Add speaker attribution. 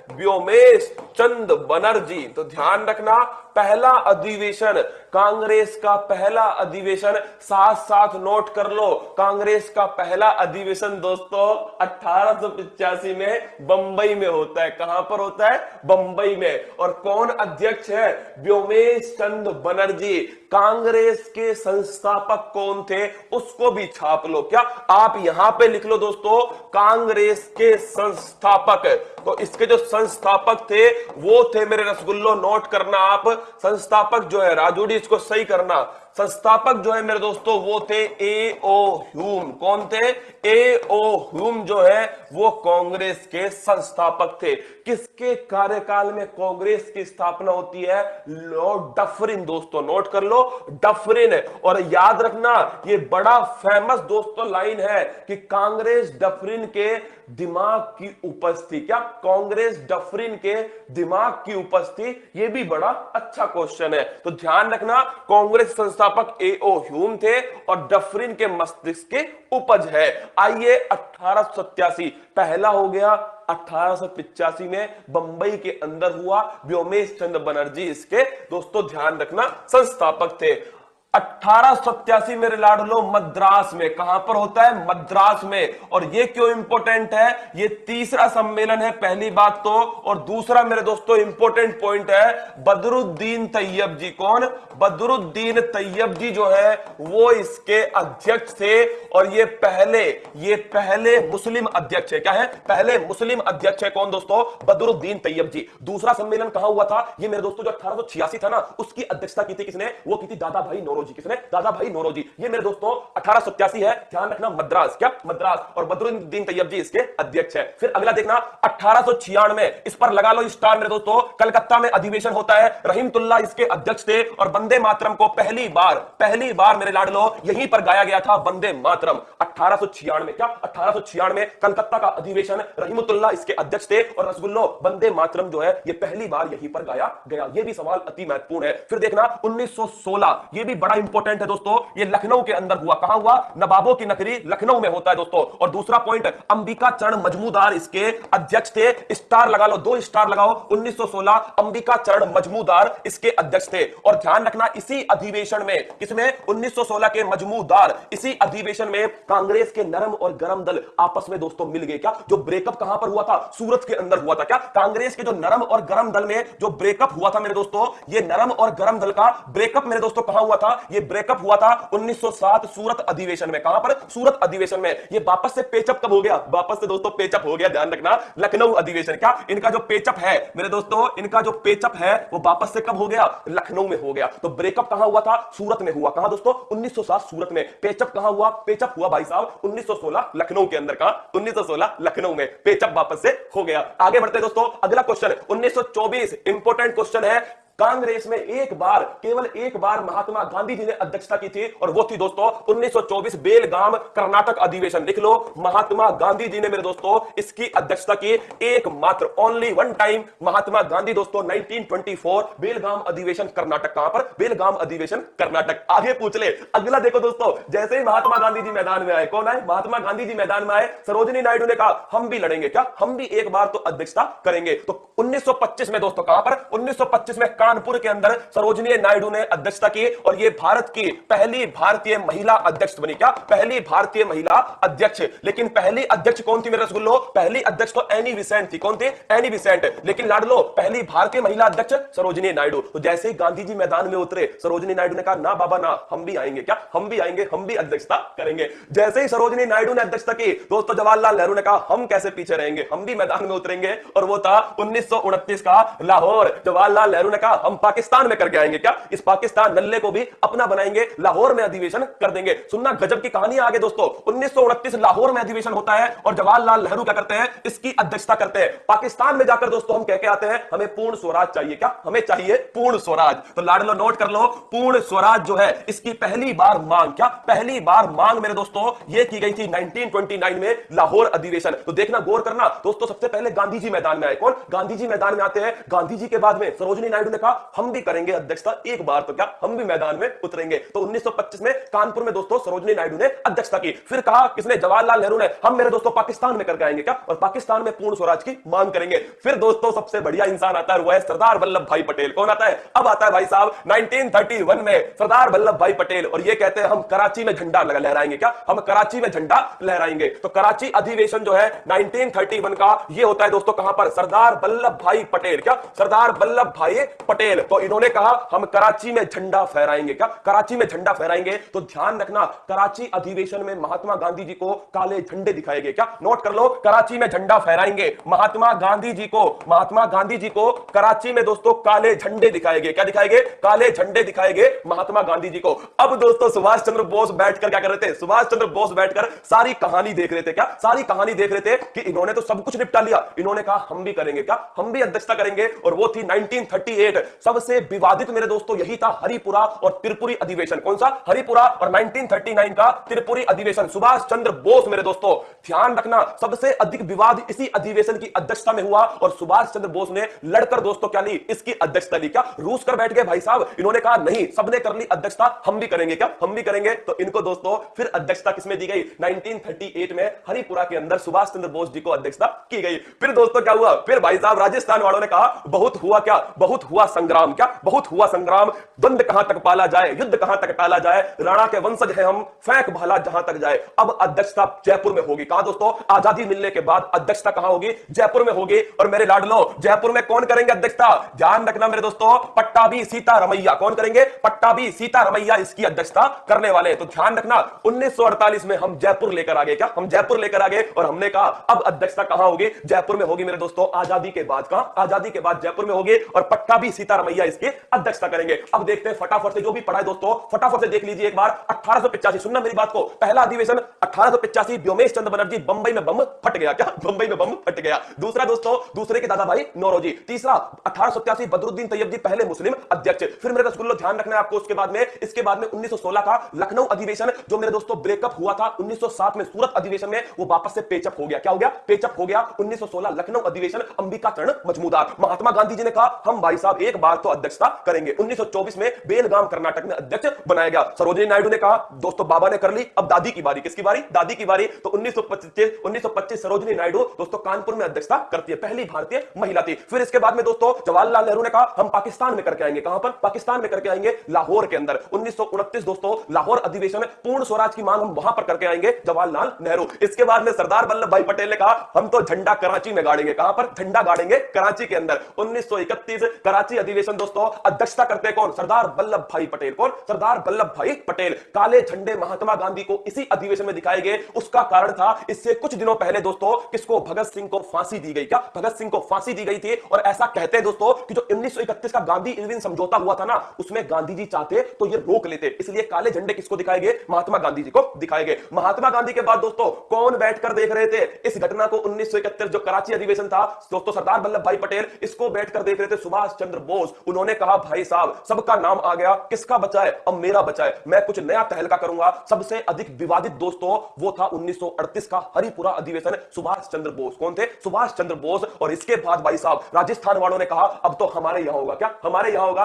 Speaker 1: व्योमेश चंद बनर्जी। तो ध्यान रखना, पहला अधिवेशन, कांग्रेस का पहला अधिवेशन, साथ साथ नोट कर लो, कांग्रेस का पहला अधिवेशन दोस्तों 1885 में बंबई में होता है। कहां पर होता है? बंबई में। और कौन अध्यक्ष है? व्योमेश चंद बनर्जी। कांग्रेस के संस्थापक कौन थे उसको भी छाप लो। क्या आप यहां पे लिख लो दोस्तों, कांग्रेस के संस्थापक। तो इसके जो संस्थापक थे वो थे मेरे रसगुल्लो, नोट करना आप, संस्थापक जो है राजूड़ी, इसको सही करना, संस्थापक जो है मेरे दोस्तों वो थे ए ओ ह्यूम। कौन थे? ए ओ ह्यूम जो है वो कांग्रेस के संस्थापक थे। किसके कार्यकाल में कांग्रेस की स्थापना होती है? Lord Dufferin. दोस्तों नोट कर लो, डफरिन। और याद रखना ये बड़ा फेमस दोस्तों लाइन है कि कांग्रेस डफरिन के दिमाग की उपस्थिति। क्या कांग्रेस डफरिन के दिमाग की उपस्थिति? ये भी बड़ा अच्छा क्वेश्चन है। तो ध्यान रखना, कांग्रेस संस्थापक ए ओ ह्यूम थे और डफरिन के मस्तिष्क के उपज है। आइए 1887 पहला हो गया, 1885 में बंबई के अंदर हुआ, व्योमेश चंद्र बनर्जी इसके दोस्तों ध्यान रखना संस्थापक थे। 1887 मेरे लाडलो मद्रास में। कहां पर होता है? मद्रास में। और ये क्यों इंपॉर्टेंट है? ये तीसरा सम्मेलन है पहली बात तो, और दूसरा मेरे दोस्तों इंपॉर्टेंट पॉइंट है बदरुद्दीन तैयब जी। कौन? बदरुद्दीन तैयब जी जो है वो इसके अध्यक्ष थे और ये पहले मुस्लिम अध्यक्ष है। क्या है? पहले मुस्लिम अध्यक्ष है। कौन दोस्तों? बदरुद्दीन तैयब जी। दूसरा सम्मेलन कहां हुआ था? ये मेरे दोस्तों जो 1886 था ना, उसकी अध्यक्षता की थी किसने? वो की थी दादा भाई नौरोजी। किसने? दादा भाई नौरोजी। ये मेरे दोस्तों 1887 है, ध्यान रखना, मद्रास। क्या? मद्रास। और बदरुद्दीन तैयब जी इसके अध्यक्ष है। फिर अगला देखना 1896, इस पर लगा लो स्टार मेरे दोस्तों, कलकत्ता में अधिवेशन होता है, रहीमतुल्लाह इसके अध्यक्ष थे और वंदे मातरम को पहली बार मेरे लाडलो यहीं पर गाया गया था, वंदे मातरम। 1896 क्या? 1896 में कलकत्ता का अधिवेशन, रहीमतुल्लाह इसके अध्यक्ष थे और रसगुल्लो वंदे मातरम जो है ये पहली बार यहीं पर गाया गया। ये भी सवाल अति महत्वपूर्ण है। फिर देखना 1916, ये भी बड़ा इंपॉर्टेंट है दोस्तों, ये लखनऊ के अंदर हुआ। कहां हुआ? नवाबों की नगरी लखनऊ में होता है दोस्तों। और दूसरा पॉइंट, अंबिका चरण मजमूदार इसके अध्यक्ष थे। स्टार लगा लो, 2 स्टार लगाओ। 1916 अंबिका चरण मजमूदार इसके अध्यक्ष थे। और ध्यान रखना इसी अधिवेशन में, किसमें? 1916 के मजमूदार, इसी अधिवेशन में कांग्रेस के नरम और गरम दल आपस में दोस्तों मिल गए। क्या? जो ब्रेकअप कहां पर हुआ था? सूरत के अंदर हुआ था। क्या? कांग्रेस के जो नरम और गरम दल में जो ब्रेकअप हुआ था मेरे दोस्तों, ये नरम और गरम दल का ब्रेकअप मेरे दोस्तों कहां हुआ था? ये ब्रेकअप हुआ था 1907 सूरत अधिवेशन में। कहां पर? सूरत अधिवेशन में। ये वापस से पेचअप कब हो गया? वापस से दोस्तों पेचअप हो गया, ध्यान रखना, लखनऊ अधिवेशन। क्या? इनका जो पेचअप है मेरे दोस्तों, इनका जो पेचअप है वो वापस से कब हो गया? लखनऊ में हो गया। तो ब्रेकअप कहां हुआ था? सूरत में हुआ। कहां दोस्तों? 1907 सूरत में। पेचअप कहां हुआ? पेचअप हुआ भाई साहब 1916 लखनऊ के अंदर। कहां? 1916 लखनऊ में पेचअप वापस से हो गया। आगे बढ़ते दोस्तों, अगला क्वेश्चन 1924, इंपॉर्टेंट क्वेश्चन है। कांग्रेस में केवल एक बार महात्मा गांधी जी ने अध्यक्षता की थी और वो थी दोस्तों 1924 बेलगाम कर्नाटक अधिवेशन। लिख लो, महात्मा गांधी जी ने मेरे दोस्तों इसकी अध्यक्षता की एकमात्र, only one time Mahatma Gandhi दोस्तों 1924 बेलगाम अधिवेशन कर्नाटक। कहां पर? बेलगाम अधिवेशन कर्नाटक। आगे पूछ ले, अगला देखो दोस्तों, जैसे ही महात्मा गांधी जी मैदान में आए, कौन आए? महात्मा गांधी जी मैदान में आए, सरोजिनी नायडू ने कहा हम भी लड़ेंगे। क्या? हम भी एक बार तो अध्यक्षता करेंगे। तो 1925 में दोस्तों, कहां पर? 1925 में कानपुर के अंदर सरोजिनी नायडू ने अध्यक्षता की और ये भारत की पहली भारतीय महिला अध्यक्ष बनी। क्या? पहली भारतीय महिला अध्यक्ष। लेकिन पहली अध्यक्ष कौन थी मेरे रसगुल्लो? पहली अध्यक्ष तो एनी बिसेंट थी। कौन थी? Any Besant. लेकिन लाडलो पहली भारतीय महिला अध्यक्ष सरोजिनी नायडू। तो जैसे ही गांधी जी मैदान में उतरे, सरोजिनी नायडू ने कहा ना बाबा ना, हम भी आएंगे। क्या? हम भी आएंगे, हम भी अध्यक्षता करेंगे। जैसे ही सरोजिनी नायडू ने अध्यक्षता की दोस्तों, जवाहरलाल नेहरू ने कहा हम कैसे पीछे रहेंगे, हम भी मैदान में उतरेंगे। और वो था 1929 का लाहौर। जवाहरलाल नेहरू ने कहा हम पाकिस्तान में करके आएंगे। क्या? इस पाकिस्तान नल्ले को भी अपना बनाएंगे, लाहौर में अधिवेशन कर देंगे। सुनना गजब की कहानी आगे दोस्तों। 1929 लाहौर में अधिवेशन होता है और जवाहरलाल नेहरू क्या करते हैं? इसकी अध्यक्षता करते हैं। पाकिस्तान में जाकर दोस्तों हम कह के आते हैं हमें पूर्ण स्वराज चाहिए। क्या? हमें चाहिए पूर्ण स्वराज। तो लाडलो नोट कर लो, पूर्ण स्वराज जो है इसकी पहली बार मांग, क्या पहली बार मांग मेरे दोस्तों ये की गई थी 1929 में लाहौर अधिवेशन। तो देखना, गौर करना दोस्तों, सबसे पहले गांधी जी मैदान में आए। कौन? गांधी जी मैदान में आते हैं। गांधी जी के बाद में सरोजिनी नायडू ने कहा हम भी करेंगे अध्यक्षता, एक बार तो क्या हम भी मैदान में उतरेंगे। तो 1925 में कानपुर में दोस्तों सरोजिनी नायडू ने अध्यक्षता की। फिर कहा किसने, जवाहरलाल नेहरू ने, हम मेरे दोस्तों पाकिस्तान में करके आएंगे क्या, और पाकिस्तान में पूर्ण स्वराज की मांग करेंगे। फिर दोस्तों सबसे बढ़िया इंसान आता है, वो है सरदार वल्लभ भाई पटेल। कौन आता है, अब आता है भाई साहब 1931 में सरदार वल्लभ भाई पटेल, और ये कहते हैं हम कराची में झंडा लहराएंगे क्या, हम कराची में झंडा लहराएंगे। तो कराची अधिवेशन जो है 1931 का, ये होता है दोस्तों कहां पर, सरदार वल्लभ भाई पटेल, क्या सरदार वल्लभ भाई पटेल। तो इन्होंने कहा हम कराची में झंडा फहराएंगे, क्या कराची में झंडा फहराएंगे। तो ध्यान रखना, कराची अधिवेशन में महात्मा गांधी जी को काले झंडे दिखाए गए, क्या नोट कर लो, कराची में झंडा फहराएंगे महात्मा गांधी जी को, महात्मा गांधी जी को कराची में दोस्तों काले झंडे दिखाए गए। क्या दिखाए गए, काले झंडे दिखाए गए महात्मा गांधी जी को। अब दोस्तों सुभाष चंद्र बोस बैठकर क्या कर रहे थे, सुभाष चंद्र बोस बैठकर सारी कहानी देख रहे थे, क्या सारी कहानी देख रहे थे कि इन्होंने तो सब कुछ निपटा लिया, इन्होंने कहा हम भी करेंगे, क्या हम भी अध्यक्षता करेंगे। और वो थी 1938, सबसे विवादित मेरे दोस्तों यही था, हरिपुरा और त्रिपुरी अधिवेशन। कौन सा, हरिपुरा, और 1939 का त्रिपुरी अधिवेशन। सुभाष चंद्र बोस मेरे दोस्तों ध्यान रखना, सबसे अधिक विवाद इसी अधिवेशन की अध्यक्षता में हुआ, और सुभाष चंद्र बोस ने लड़कर दोस्तों क्या ली, इसकी अध्यक्षता ली। क्या रूस कर बैठ गए भाई साहब, इन्होंने कहा नहीं, सबने कर ली अध्यक्षता, हम भी करेंगे, क्या हम भी करेंगे। तो इनको दोस्तों फिर अध्यक्षता किसमें दी गई, 1938 में हरिपुरा के अंदर सुभाष चंद्र बोस जी को अध्यक्षता की गई। फिर दोस्तों क्या हुआ, फिर भाई साहब राजस्थान वालों ने कहा बहुत हुआ, क्या बहुत हुआ संग्राम, क्या बहुत हुआ संग्राम, द्वंद कहां तक पाला जाए, युद्ध कहां तक टाला जाए, राणा के वंशज है हम, फेंक भाला जहां तक जाए। अब अध्यक्षता जयपुर में होगी। कहां दोस्तों, आजादी मिलने के बाद अध्यक्षता कहां होगी, जयपुर में होगी। और मेरे लाडलो, जयपुर में कौन करेंगे अध्यक्षता, ध्यान रखना मेरे दोस्तों, पट्टाभी सीतारमैया। कौन करेंगे, पट्टाभी सीतारमैया इसकी अध्यक्षता करने वाले। तो ध्यान रखना 1948 में हम जयपुर लेकर आ गए, क्या हम जयपुर लेकर आ गए, और हमने कहा अब अध्यक्षता कहां होगी, जयपुर में होगी मेरे दोस्तों, आजादी के बाद। कहां, आजादी के बाद जयपुर में होगी, और पट्टाभी सीतारमैया इसकी अध्यक्षता करेंगे। अब देखते हैं फटाफट से, जो भी पढ़ा है दोस्तों फटाफट से देख लीजिए एक बार। 1885, सुनना मेरी बात को, पहला अधिवेशन 1885, व्योमेश चंद्र बनर्जी, बंबई में बम फट गया, क्या बंबई में बम फट गया। दूसरा दोस्तों, दूसरे के दादा भाई नौरोजी। तीसरा 1887, बदरुद्दीन तैयब जी पहले मुस्लिम अध्यक्ष। फिर मेरे रसगुल्लो ध्यान रखना है आपको, उसके बाद में 1916 का लखनऊ अधिवेशन, जो मेरे दोस्तों ब्रेकअप हुआ था 1907 में सूरत अधिवेशन में, वो वापस से पेचअप हो गया। क्या हो गया, पेचअप हो गया। 1916 लखनऊ अधिवेशन, अंबिका चरण मजमूदार। महात्मा गांधी जी ने कहा हम भाई साहब एक बार तो अध्यक्षता करेंगे। 1924 में बेलगाम कर्नाटक में अध्यक्ष बनाया गया। सरोजिनी नायडू ने कहा दोस्तों बाबा ने कर ली, अब दादी की बारी। किसकी बारी, दादी की बारी। तो 1925 सरोजिनी नायडू दोस्तों कानपुर में अध्यक्षता करती है, पहली भारतीय महिला थी। फिर इसके बाद में दोस्तों जवाहरलाल नेहरू ने कहा हम पाकिस्तान में करके आएंगे। कहां पर, पाकिस्तान में करके आएंगे, लाहौर के अंदर। 1929 दोस्तों लाहौर अधिवेशन में पूर्ण स्वराज की मांग हम वहां पर करके आएंगे, जवाहरलाल नेहरू। इसके बाद में सरदार वल्लभ भाई पटेल ने कहा हम तो झंडा कराची में गाड़ेंगे। कहां पर, झंडा गाड़ेंगे कराची के अंदर। 1931 कराची अधिवेशन दोस्तों, अध्यक्षता करते कौन, सरदार वल्लभ भाई पटेल। कौन, सरदार वल्लभ भाई पटेल। काले झंडे महात्मा गांधी को इसी अधिवेशन में दिखाए गए। उसका कारण था इससे कुछ दिनों पहले दोस्तों किसको, भगत सिंह को फांसी दी गई। क्या भगत सिंह को फांसी दी गई थी। और ऐसा कहते हैं दोस्तों कि जो 1931 का गांधी इरविन समझौता हुआ था ना, उसमें गांधी जी चाहते तो ये रोक लेते, इसलिए काले झंडे किसको दिखाए गए, महात्मा गांधी जी को दिखाए गए। महात्मा गांधी के बाद दोस्तों कौन बैठकर देख रहे थे इस घटना को, 1931 जो कराची अधिवेशन था दोस्तों, सरदार वल्लभ भाई पटेल इसको बैठकर देख रहे थे सुभाष चंद्र बोस। उन्होंने कहा भाई साहब सबका नाम आ गया, किसका बचा है, अब मेरा बचा है, मैं कुछ नया तहलका करूंगा। सबसे अधिक विवादित दोस्तों वो था 1938 का हरिपुरा अधिवेशन, सुभाष चंद्र बोस। कौन थे, सुभाष चंद्र बोस। और इसके बाद भाई साहब राजस्थान वालों ने कहा अब तो हमारे यहां होगा। क्या हमारे यहां होगा।